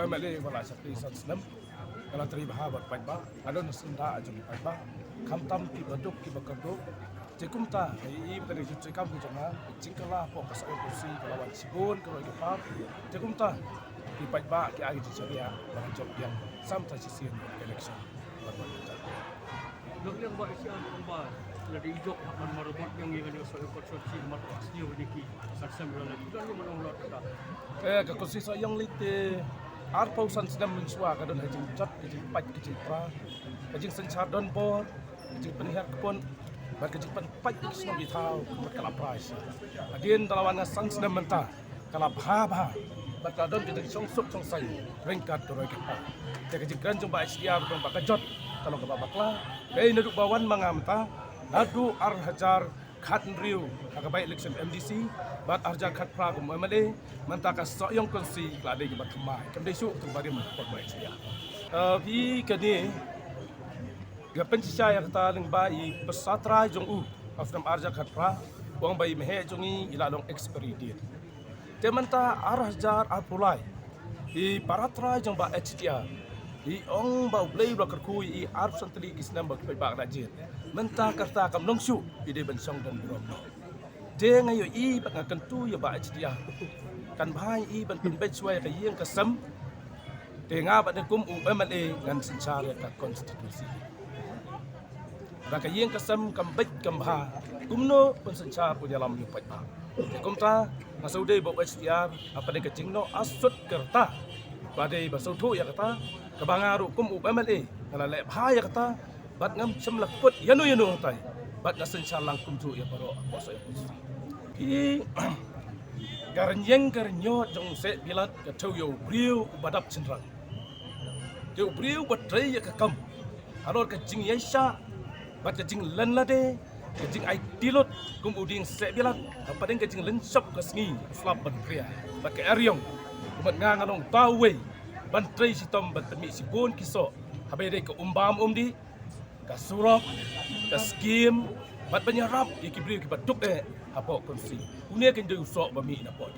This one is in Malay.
MLA wala sakti sansnem kalau terima buat pajba adon senda ajung pajba kamtam ti baduk ki bakado jekumta i bukan itu kam ku jama jingkala po kasai kursi kalawan sibun kalau ke pap jekumta di pajba ki agi ceria barang job yang sampai sisian election Dok yang buat siang kembar jadi hijau akan merebut yang ingin soal konstruksi markas asli berdiki saksam berlalu juga ni menolak kita. Ke kursi so yang lite arpausan sedang mensua kadon hajing cat hajing pat hajing pra hajing sencar don por hajing penihar kepon bar hajing pat kisno bitau kala price adien talawan sang sedang mentah kala bha bar kadon kita song sup song sai ringkat doroi kita hajing kan jumpa SDR dong bakajot kalau ke babakla dei naduk bawan mangamta nadu arhajar khat riu akabai election MDC bat arja khat pra kum MLA mantaka soyong konsi klade ki batmai kamdei su tu bari mun pot bai sia bi kani gapen sia ya kata ling bai pesatra jong u afram arja khat pra wang bai mehe jongi ila long expiry date temanta arhajar apulai i paratra jong ba HDR i ong bau blei blok kerkui i arp santri kisnam bak pai bak rajin mentah karta kam nongsu i de bensong dan brom de ngayo i bak ngakan tu ya ba HDR kan bhai i ban pin bet suai ka yeng kasam de nga ba de kum MLA ngan sincare ka konstitusi ba ka yeng kasam kam bet kam bha kumno pun sincare pu dalam yu pai ba de kumta masaude ba HDR apa de kacingno asut kerta badai basautu ya kata kebangaru kum MLA kalau lek bahaya kata bat ngam semlak put yanu tai bat nasen salang kum tu ya baro apa saya kursi i garnyeng garnyo jong se bilat ka yo briu badap chenrang yo briu bat trai ya kam alor ka jing yesha bat ka jing len lade ka jing ai tilot kum uding se bilat apa deng ka jing len shop ka sngi flap bat pria bat ka aryong bat nganganong tawe bantrai sitom batmi sibun kiso habe de ke umbam umdi ka surok ka skim bat banyarap ikibri ki batuk apa konsi unia kan de usok bami na pot